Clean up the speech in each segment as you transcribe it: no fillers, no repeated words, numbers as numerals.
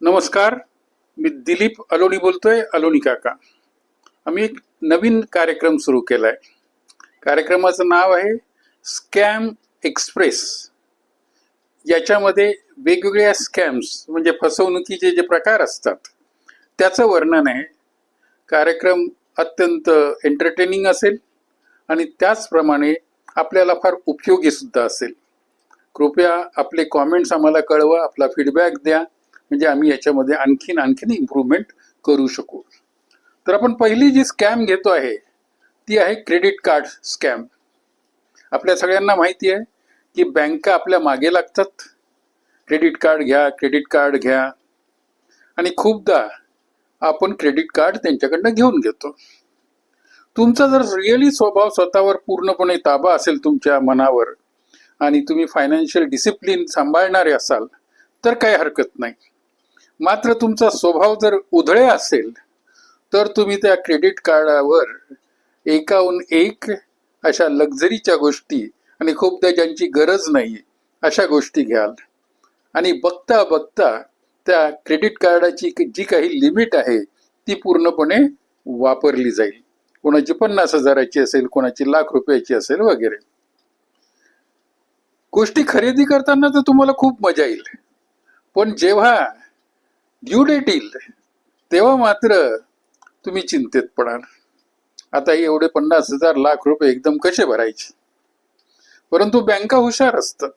नमस्कार. मी दिलीप अलोनी बोलतोय, अलोनी काका. आम्ही एक नवीन कार्यक्रम सुरू केलाय. कार्यक्रमाचं नाव आहे स्कॅम एक्सप्रेस. याच्यामध्ये वेगवेगळ्या स्कॅम्स म्हणजे फसवणुकीचे जे प्रकार असतात त्याचं वर्णन आहे. कार्यक्रम अत्यंत एंटरटेनिंग असेल आणि त्याचप्रमाणे आपल्याला फार उपयोगी सुद्धा असेल. कृपया आपले कॉमेंट्स आम्हाला कळवा, आपला फीडबॅक द्या, म्हणजे आम्ही याच्यामध्ये आणखीन इम्प्रूव्हमेंट करू शकू. तर आपण पहिली जी स्कॅम घेतो आहे ती आहे क्रेडिट कार्ड स्कॅम. आपल्या सगळ्यांना माहिती आहे की बँका आपल्या मागे लागतात, क्रेडिट कार्ड घ्या, आणि खूपदा आपण क्रेडिट कार्ड त्यांच्याकडनं घेऊन घेतो. तुमचा जर रिअली स्वभाव स्वतःवर पूर्णपणे ताबा असेल तुमच्या मनावर आणि तुम्ही फायनान्शियल डिसिप्लिन सांभाळणारे असाल तर काही हरकत नाही. मात्र तुमचा स्वभाव जर उधळे असेल तर तुम्ही त्या क्रेडिट कार्डावर एकाहून एक अशा लक्झरीच्या गोष्टी आणि खूपदा ज्यांची गरज नाही अशा गोष्टी घ्याल आणि बघता बघता त्या क्रेडिट कार्डाची जी काही लिमिट आहे ती पूर्णपणे वापरली जाईल. कोणाची 50,000ची असेल, कोणाची ₹1,00,000 असेल वगैरे. गोष्टी खरेदी करताना तर तुम्हाला खूप मजा येईल, पण जेव्हा ड्यू डेट येईल तेव्हा मात्र तुम्ही चिंतेत पडाल. आता एवढे 50,000 ₹1,00,000 एकदम कसे भरायचे? परंतु बँका हुशार असतात.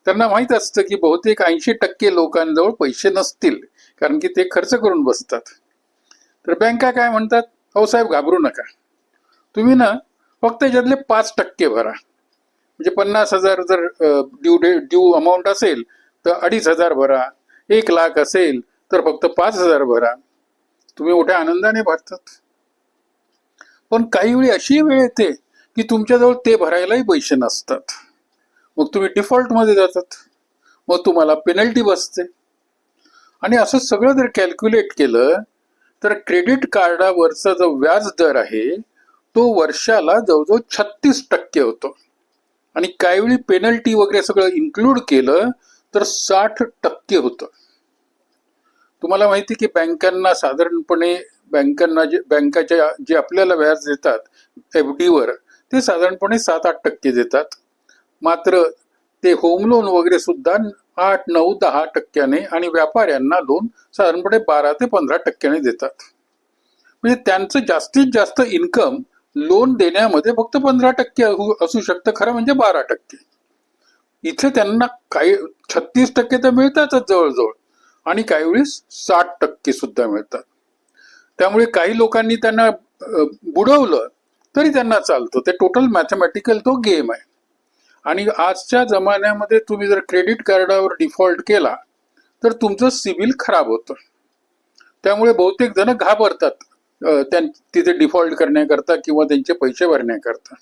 त्यांना माहित असतं की बहुतेक 80% लोकांजवळ पैसे नसतील, कारण की ते खर्च करून बसतात. तर बँका काय म्हणतात, अहो साहेब घाबरू नका, तुम्ही ना फक्त याच्यातले 5% भरा. म्हणजे 50,000 जर ड्यू अमाऊंट असेल तर 2,500 भरा, 1,00,000 असेल तर फक्त 5,000 भरा. तुम्ही मोठ्या आनंदाने भरतात. पण काही वेळी अशी वेळ येते की तुमच्याजवळ ते भरायलाही पैसे नसतात. मग तुम्ही डिफॉल्ट मध्ये जातात, मग तुम्हाला पेनल्टी बसते. आणि असं सगळं जर कॅल्क्युलेट केलं तर क्रेडिट कार्डावरचा जो व्याज दर आहे तो वर्षाला जवळजवळ 36% होतो. आणि काही वेळी पेनल्टी वगैरे सगळं इन्क्लूड केलं तर 60% होतं. तुम्हाला माहिती की बँकांना साधारणपणे बँकाच्या जे आपल्याला व्याज देतात FD वर ते साधारणपणे 7-8% देतात. मात्र ते होम लोन वगैरे सुद्धा 8-9-10% आणि व्यापाऱ्यांना लोन साधारणपणे 12 ते 15% देतात. म्हणजे त्यांचं जास्तीत जास्त इन्कम लोन देण्यामध्ये फक्त 15% असू शकतं, खरं म्हणजे 12%. इथे त्यांना काही 36% तर मिळतातच जवळजवळ, आणि काही वेळेस 60% सुद्धा मिळतात. त्यामुळे काही लोकांनी त्यांना बुडवलं तरी त्यांना चालतं. ते टोटल मॅथमॅटिकल तो गेम आहे. आणि आजच्या जमान्यामध्ये तुम्ही जर क्रेडिट कार्डावर डिफॉल्ट केला तर तुमचं सिबिल खराब होतं. त्यामुळे बहुतेक जण घाबरतात तिथे डिफॉल्ट करण्याकरता किंवा त्यांचे पैसे भरण्याकरता.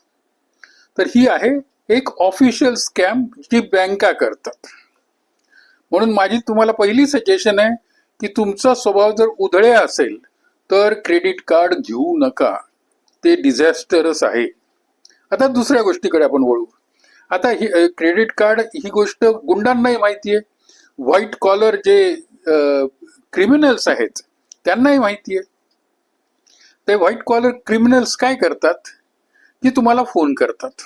तर ही आहे एक ऑफिशियल स्कॅम जी बँका करतात. म्हणून माझी तुम्हाला पहिली सजेशन आहे की तुमचा स्वभाव जर उधळे असेल तर क्रेडिट कार्ड घेऊ नका, ते डिझॅस्टरच आहे. आता दुसऱ्या गोष्टीकडे आपण वळू. आता ही क्रेडिट कार्ड ही गोष्ट गुंडांनाही माहिती आहे, व्हाईट कॉलर जे क्रिमिनल्स आहेत त्यांनाही माहिती आहे. ते व्हाईट कॉलर क्रिमिनल्स काय करतात की तुम्हाला फोन करतात,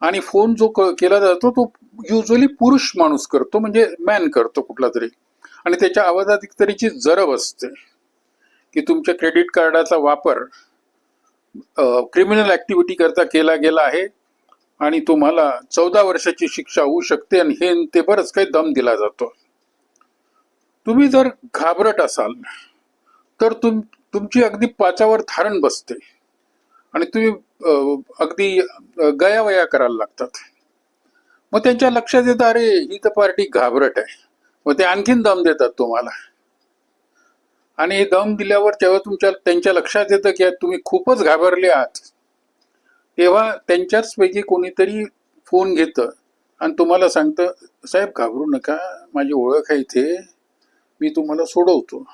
आणि फोन जो केला जातो तो युजली पुरुष माणूस करतो, म्हणजे मॅन करतो कुठला तरी, आणि त्याच्या आवाजात एक तरीची जरब असते की तुमच्या क्रेडिट कार्डाचा वापर क्रिमिनल ऍक्टिव्हिटी करता केला गेला आहे आणि तुम्हाला 14 वर्षाची शिक्षा होऊ शकते, आणि हे ते बरंच काही दम दिला जातो. तुम्ही जर घाबरट असाल तर तुमची अगदी पाचावर धारण बसते आणि तुम्ही अगदी गयावया करायला लागतात. मग त्यांच्या लक्षात येतं, अरे ही तर पार्टी घाबरट आहे. मग ते आणखीन दम देतात तुम्हाला, आणि हे दम दिल्यावर जेव्हा त्यांच्या लक्षात येतं की तुम्ही खूपच घाबरले आहात, तेव्हा त्यांच्याच पैकी कोणीतरी फोन घेतं आणि तुम्हाला सांगतं, साहेब घाबरू नका, माझी ओळख आहे इथे, मी तुम्हाला सोडवतो.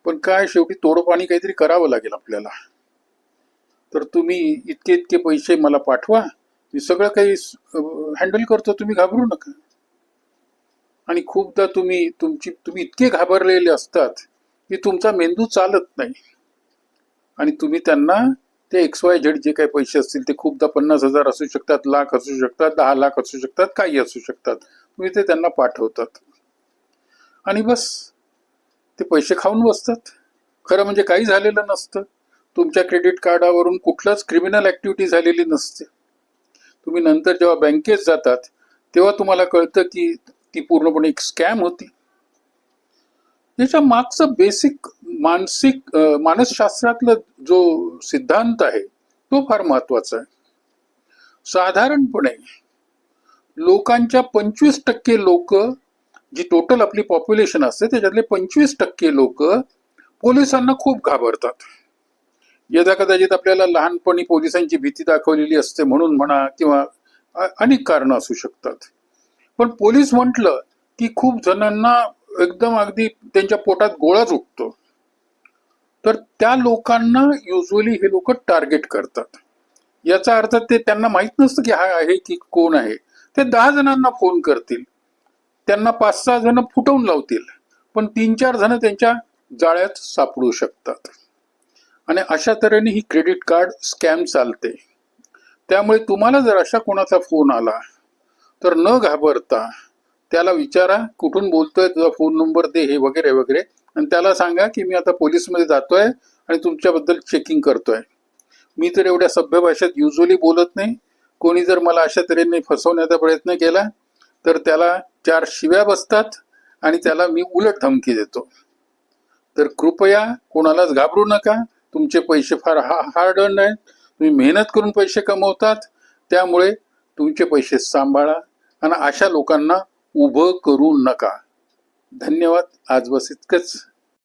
पण काय शेवटी तोडपाणी काहीतरी करावं लागेल आपल्याला, तर तुम्ही इतके पैसे मला पाठवा, मी सगळं काही हँडल करतो, तुम्ही घाबरू नका. आणि खूपदा तुम्ही इतके घाबरलेले असतात की तुमचा मेंदू चालत नाही आणि तुम्ही त्यांना ते XYZ जे काही पैसे असतील ते खूपदा 50,000 असू शकतात, लाख असू शकतात, 10 लाख असू शकतात, काही असू शकतात, तुम्ही ते त्यांना पाठवतात आणि बस ते पैसे खाऊन बसतात. खरं म्हणजे काही झालेलं नसतं. तुमच्या क्रेडिट कार्डावरून कुठलंच क्रिमिनल ऍक्टिव्हिटी झालेली नसते. तुम्ही नंतर जेव्हा बँकेत जातात तेव्हा तुम्हाला कळतं की ती पूर्णपणे एक स्कॅम होती. याच्या मागचं बेसिक मानसशास्त्रातलं जो सिद्धांत आहे तो फार महत्वाचा आहे. साधारणपणे लोकांच्या 25% लोक, जी टोटल आपली पॉप्युलेशन असते त्याच्यातले 25% लोक पोलिसांना खूप घाबरतात. यदा कदाचित आपल्याला लहानपणी पोलिसांची भीती दाखवलेली असते म्हणून म्हणा, किंवा अनेक कारणं असू शकतात. पण पोलीस म्हटलं की खूप जणांना एकदम अगदी त्यांच्या पोटात गोळाच उठतो. तर त्या लोकांना युजली हे लोक टार्गेट करतात. याचा अर्थ ते त्यांना माहित नसतं की हा आहे की कोण आहे. ते 10 जणांना फोन करतील, त्यांना 5-6 जण फुटवून लावतील, पण 3-4 जण त्यांच्या जाळ्यात सापडू शकतात. आणि अशा तऱ्हेने ही क्रेडिट कार्ड स्कॅम चालते. त्यामुळे तुम्हाला जर अशा कोणाचा फोन आला तर न घाबरता त्याला विचारा कुठून बोलतोय, तुझा फोन नंबर दे, हे वगैरे वगैरे, आणि त्याला सांगा की मी आता पोलीसमध्ये जातोय आणि तुमच्याबद्दल चेकिंग करतोय. मी तर एवढ्या सभ्य भाषेत युजली बोलत नाही. कोणी जर मला अशा तऱ्हेने फसवण्याचा प्रयत्न केला तर त्याला 4 शिव्या बसतात आणि त्याला मी उलट धमकी देतो. तर कृपया कोणालाच घाबरू नका. तुमचे पैसे फार हार्ड अर्न आहेत, तुम्ही मेहनत करून पैसे कमवतात, त्यामुळे तुमचे पैसे सांभाळा आणि अशा लोकांना उभं करू नका. धन्यवाद. आज बस इतकंच.